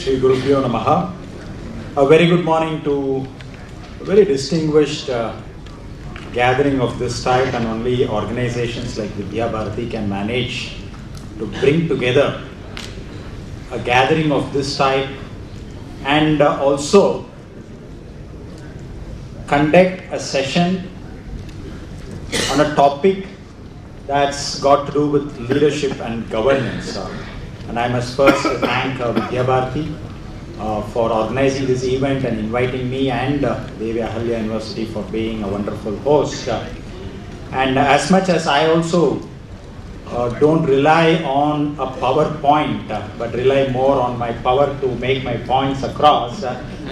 Shri Gurubhyo Namaha. A very good morning to a very distinguished gathering of this type, and only organizations like Vaidhyasubramaniam can manage to bring together a gathering of this type and also conduct a session on a topic that's got to do with leadership and governance. And I must first thank Vaidhyasubramaniam for organizing this event and inviting me and Devi Ahalya University for being a wonderful host. And as much as I also don't rely on a PowerPoint, but rely more on my power to make my points across,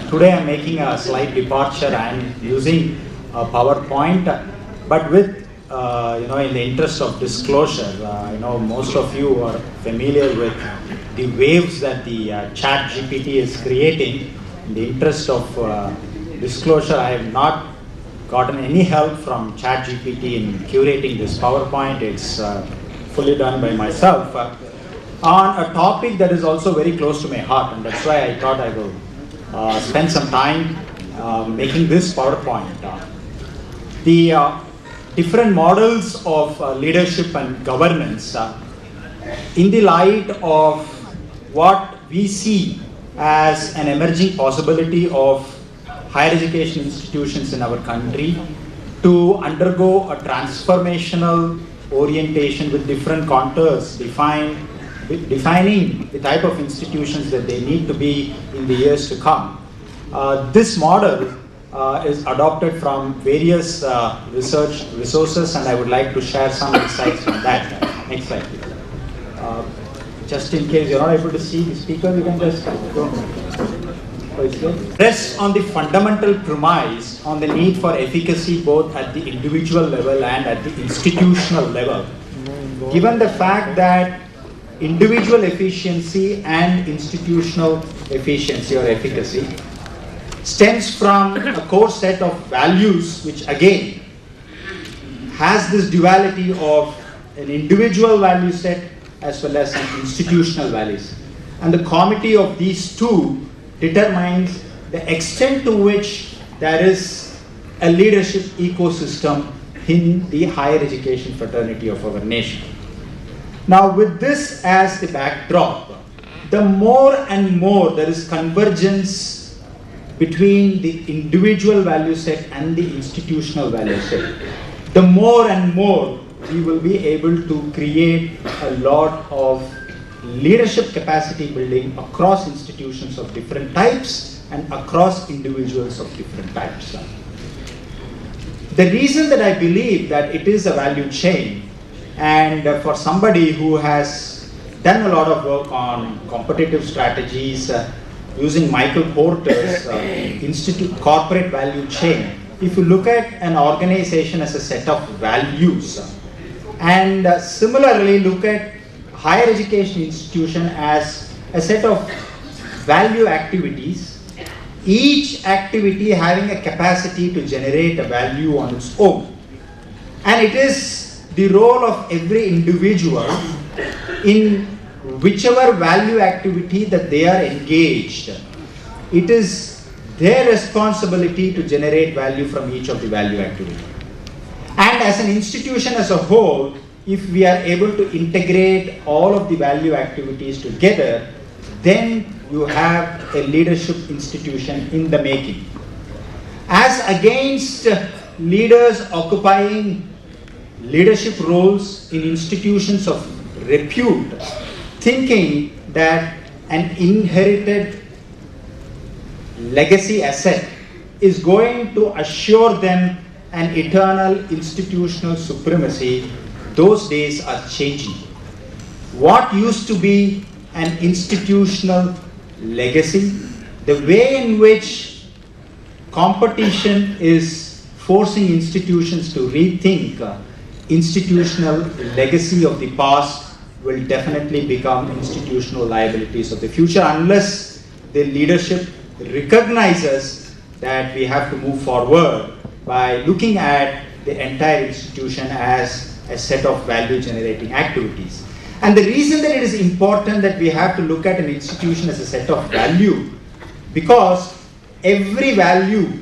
today I'm making a slight departure and using a PowerPoint, but with in the interest of disclosure. I know most of you are familiar with the waves that the chat GPT is creating. In the interest of disclosure, I have not gotten any help from chat GPT in curating this PowerPoint. It's fully done by myself on a topic that is also very close to my heart, and that's why I thought I will spend some time making this PowerPoint. The different models of leadership and governance in the light of what we see as an emerging possibility of higher education institutions in our country to undergo a transformational orientation with different contours defining the type of institutions that they need to be in the years to come. This model is adopted from various research resources, and I would like to share some insights from that. Next slide, please. Just in case you're not able to see the speaker, you can just go. Rests on the fundamental premise on the need for efficacy both at the individual level and at the institutional level. Given the fact that individual efficiency and institutional efficiency or efficacy stems from a core set of values, which again has this duality of an individual value set as well as an institutional values. And the committee of these two determines the extent to which there is a leadership ecosystem in the higher education fraternity of our nation. Now, with this as the backdrop, the more and more there is convergence between the individual value set and the institutional value set, the more and more we will be able to create a lot of leadership capacity building across institutions of different types and across individuals of different types. The reason that I believe that it is a value chain, and for somebody who has done a lot of work on competitive strategies, using Michael Porter's Institute Corporate Value Chain, if you look at an organization as a set of values, and similarly look at higher education institution as a set of value activities, each activity having a capacity to generate a value on its own. And it is the role of every individual in whichever value activity that they are engaged, it is their responsibility to generate value from each of the value activity. And as an institution as a whole, if we are able to integrate all of the value activities together, then you have a leadership institution in the making. As against leaders occupying leadership roles in institutions of repute, thinking that an inherited legacy asset is going to assure them an eternal institutional supremacy, those days are changing. What used to be an institutional legacy, the way in which competition is forcing institutions to rethink institutional legacy of the past, will definitely become institutional liabilities of the future unless the leadership recognizes that we have to move forward by looking at the entire institution as a set of value generating activities. And the reason that it is important that we have to look at an institution as a set of value, because every value,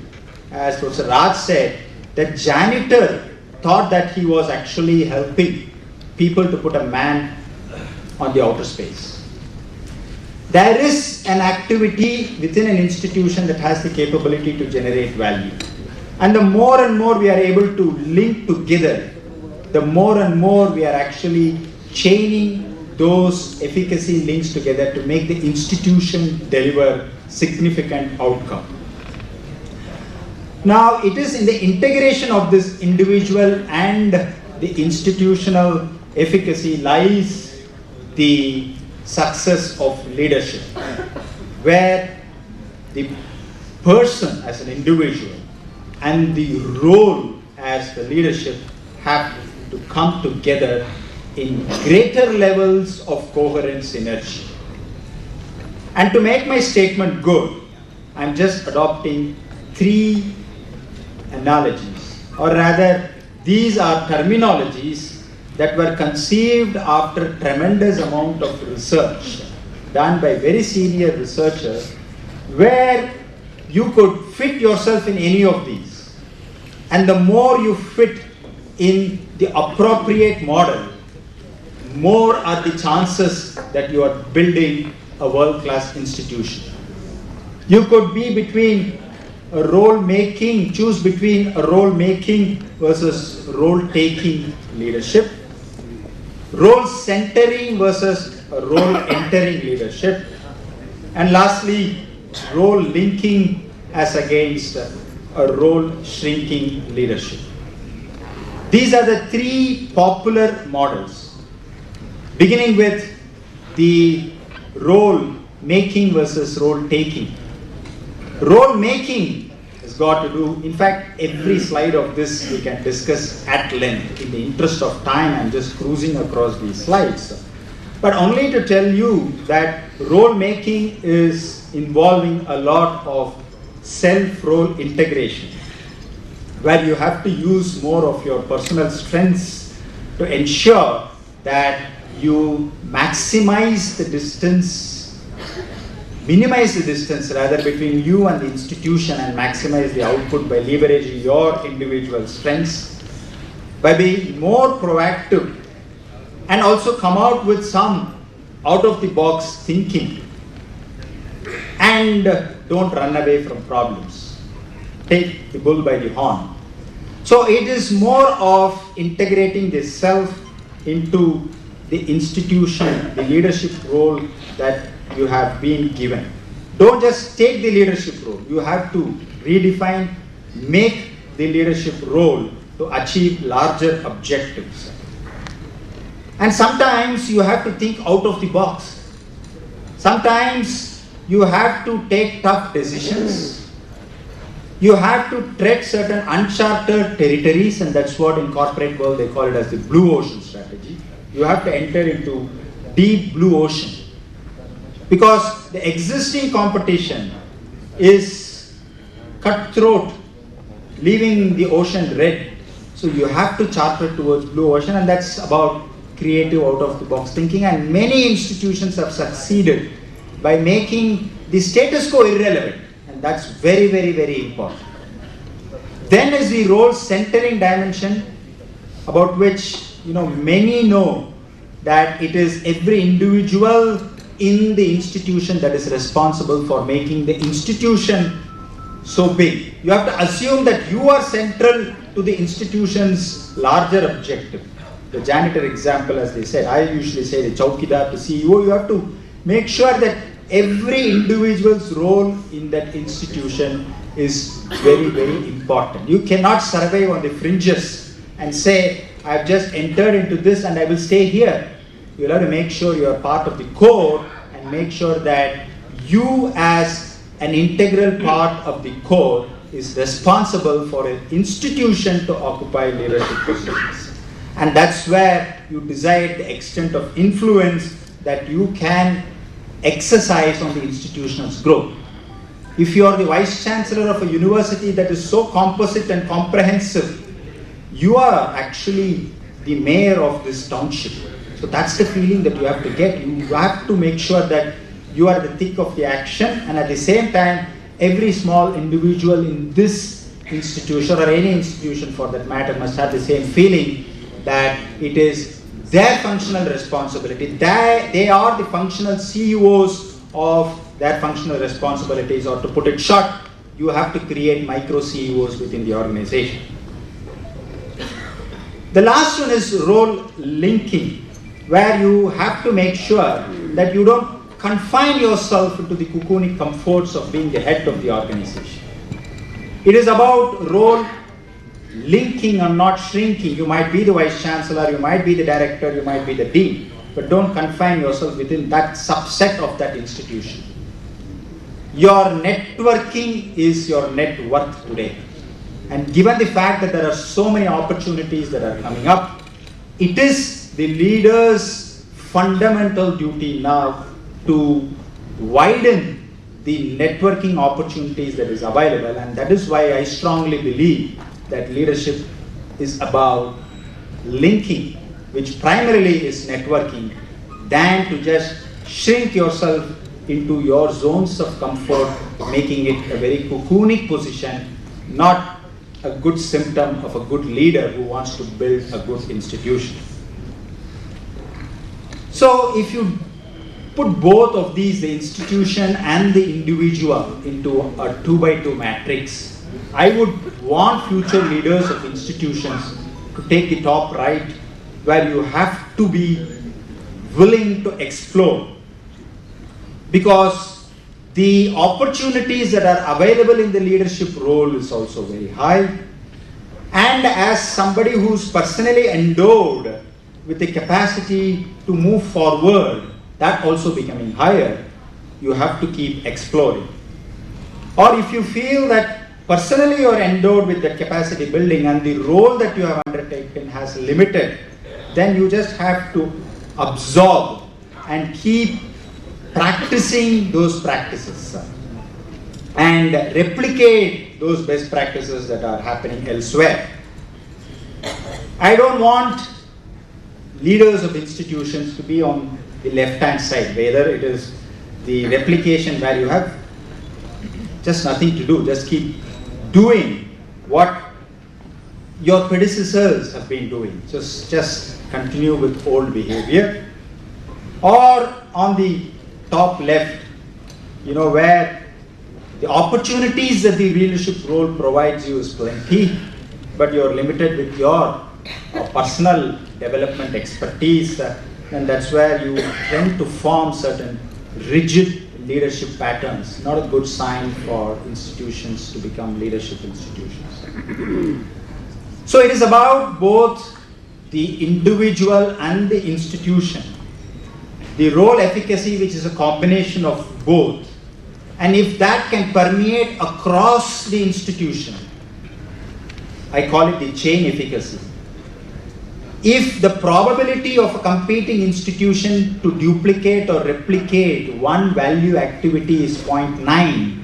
as Professor Raj said, that janitor thought that he was actually helping people to put a man on the outer space. There is an activity within an institution that has the capability to generate value. And the more and more we are able to link together, the more and more we are actually chaining those efficacy links together to make the institution deliver significant outcome. Now, it is in the integration of this individual and the institutional efficacy lies the success of leadership, where the person as an individual and the role as the leadership have to come together in greater levels of coherent synergy. And to make my statement good, I'm just adopting 3 analogies, or rather these are terminologies that were conceived after tremendous amount of research done by very senior researchers, where you could fit yourself in any of these. And the more you fit in the appropriate model, more are the chances that you are building a world-class institution. You could be between a role-making, choose between a role-making versus role-taking leadership, role-centering versus a role-entering leadership, and lastly, role-linking as against a role-shrinking leadership. These are the 3 popular models, beginning with the role-making versus role-taking. Role-making has got to do, in fact, every slide of this we can discuss at length. In the interest of time, I'm just cruising across these slides. But only to tell you that role-making is involving a lot of self-role integration, where you have to use more of your personal strengths to ensure that you maximize the distance, minimize the distance rather between you and the institution, and maximize the output by leveraging your individual strengths, by being more proactive, and also come out with some out-of-the-box thinking, and don't run away from problems. Take the bull by the horn. So it is more of integrating the self into the institution, the leadership role that you have been given. Don't just take the leadership role. You have to redefine, make the leadership role to achieve larger objectives. And sometimes you have to think out of the box. Sometimes you have to take tough decisions. You have to tread certain uncharted territories, and that's what in corporate world they call it as the blue ocean strategy. You have to enter into deep blue ocean, because the existing competition is cutthroat, leaving the ocean red. So you have to charter towards blue ocean, and that's about creative out-of-the-box thinking. And many institutions have succeeded by making the status quo irrelevant, and that's very, very, very important. Then is the role-centering dimension, about which many know that it is every individual in the institution that is responsible for making the institution so big. You have to assume that you are central to the institution's larger objective. The janitor example, as they said, I usually say the chowkidar to CEO, you have to make sure that every individual's role in that institution is very, very important. You cannot survive on the fringes and say, I've just entered into this and I will stay here. You'll have to make sure you are part of the core, and make sure that you as an integral part of the core is responsible for an institution to occupy leadership positions. And that's where you decide the extent of influence that you can exercise on the institution's growth. If you are the vice chancellor of a university that is so composite and comprehensive, you are actually the mayor of this township. So that's the feeling that you have to get. You have to make sure that you are the thick of the action, and at the same time, every small individual in this institution or any institution for that matter must have the same feeling that it is their functional responsibility. They are the functional CEOs of their functional responsibilities, or to put it short, you have to create micro CEOs within the organization. The last one is role linking, where you have to make sure that you don't confine yourself into the cocoonic comforts of being the head of the organization. It is about role linking and not shrinking. You might be the vice chancellor, you might be the director, you might be the dean, but don't confine yourself within that subset of that institution. Your networking is your net worth today. And given the fact that there are so many opportunities that are coming up, it is the leader's fundamental duty now to widen the networking opportunities that is available. And that is why I strongly believe that leadership is about linking, which primarily is networking, than to just shrink yourself into your zones of comfort, making it a very cocoonic position, not a good symptom of a good leader who wants to build a good institution. So if you put both of these, the institution and the individual, into a 2x2 matrix, I would want future leaders of institutions to take the top right, where you have to be willing to explore, because the opportunities that are available in the leadership role is also very high. And as somebody who's personally endowed with the capacity to move forward, that also becoming higher, you have to keep exploring. Or if you feel that personally you're endowed with that capacity building and the role that you have undertaken has limited, then you just have to absorb and keep practicing those practices and replicate those best practices that are happening elsewhere. I don't want leaders of institutions to be on the left-hand side, whether it is the replication where you have just nothing to do, just keep doing what your predecessors have been doing, just continue with old behavior, or on the top left, where the opportunities that the leadership role provides you is plenty, but you're limited with your personal development expertise, and that's where you tend to form certain rigid leadership patterns. Not a good sign for institutions to become leadership institutions. So it is about both the individual and the institution. The role efficacy, which is a combination of both. And if that can permeate across the institution, I call it the chain efficacy. If the probability of a competing institution to duplicate or replicate one value activity is 0.9,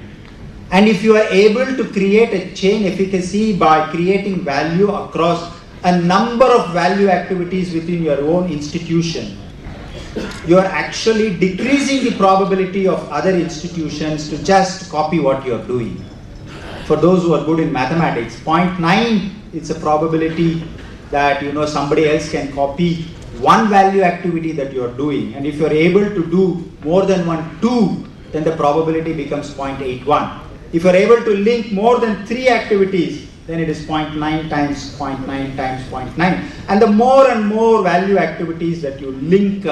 and if you are able to create a chain efficacy by creating value across a number of value activities within your own institution, you are actually decreasing the probability of other institutions to just copy what you are doing. For those who are good in mathematics, 0.9 is a probability that somebody else can copy one value activity that you are doing, and if you are able to do more than 2, then the probability becomes 0.81. If you are able to link more than 3 activities, then it is 0.9 times 0.9 times 0.9. And the more and more value activities that you link,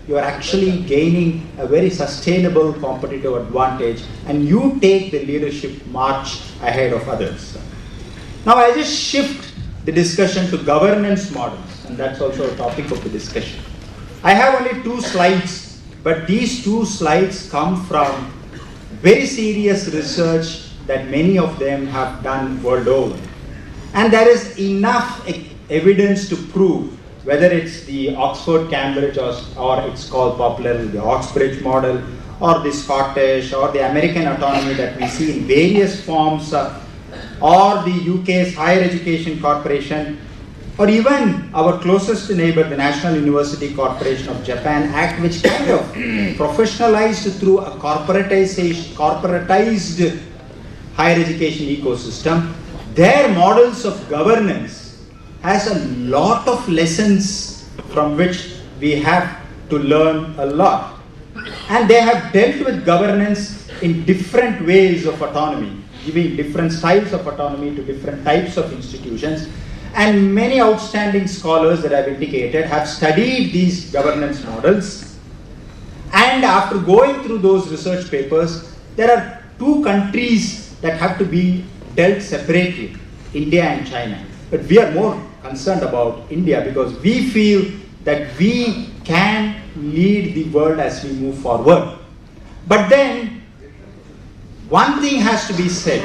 you are actually gaining a very sustainable competitive advantage, and you take the leadership march ahead of others. Now I just shift the discussion to governance models, and that's also a topic of the discussion. I have only 2 slides, but these 2 slides come from very serious research that many of them have done world over. And there is enough evidence to prove, whether it's the Oxford Cambridge or it's called popularly the Oxbridge model, or the Scottish or the American autonomy that we see in various forms, or the UK's Higher Education Corporation, or even our closest neighbor, the National University Corporation of Japan Act, which kind of professionalized through a corporatized higher education ecosystem. Their models of governance has a lot of lessons from which we have to learn a lot. And they have dealt with governance in different ways of autonomy, giving different styles of autonomy to different types of institutions. And many outstanding scholars that I've indicated have studied these governance models. And after going through those research papers, there are two countries that have to be dealt separately, India and China. But we are more concerned about India because we feel that we can lead the world as we move forward. But then, one thing has to be said.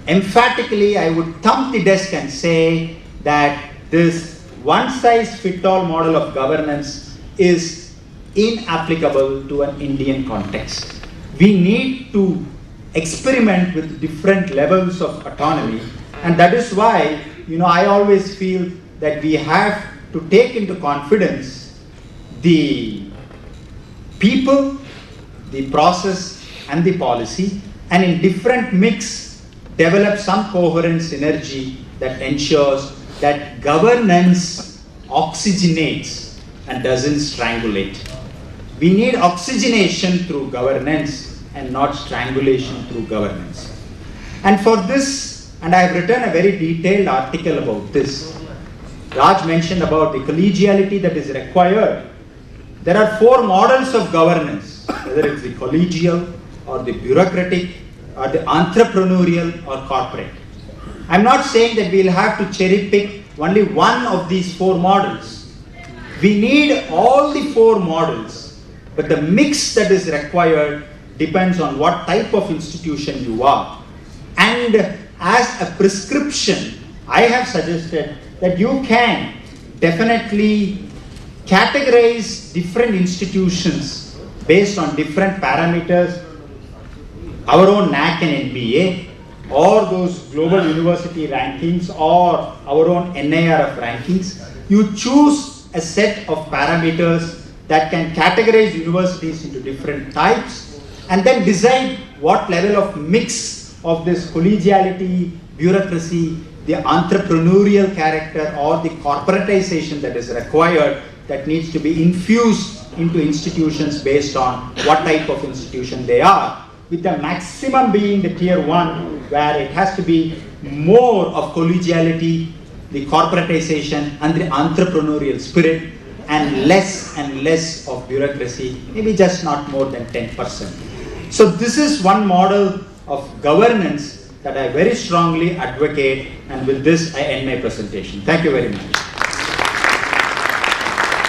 Emphatically, I would thump the desk and say that this one-size-fits-all model of governance is inapplicable to an Indian context. We need to experiment with different levels of autonomy, and that is why, I always feel that we have to take into confidence the people, the process, and the policy, and in different mix, develop some coherent synergy that ensures that governance oxygenates and doesn't strangulate. We need oxygenation through governance and not strangulation through governance. And for this, and I have written a very detailed article about this. Raj mentioned about the collegiality that is required. There are 4 models of governance, whether it's the collegial or the bureaucratic or the entrepreneurial or corporate. I'm not saying that we'll have to cherry pick only one of these 4 models. We need all the 4 models, but the mix that is required depends on what type of institution you are. And as a prescription, I have suggested that you can definitely categorize different institutions based on different parameters, our own NAC and NBA, or those global university rankings, or our own NIRF rankings. You choose a set of parameters that can categorize universities into different types, and then decide what level of mix of this collegiality, bureaucracy, the entrepreneurial character, or the corporatization that is required, that needs to be infused into institutions based on what type of institution they are, with the maximum being the tier 1, where it has to be more of collegiality, the corporatization, and the entrepreneurial spirit, and less of bureaucracy, maybe just not more than 10%. So this is one model of governance that I very strongly advocate, and with this I end my presentation. Thank you very much.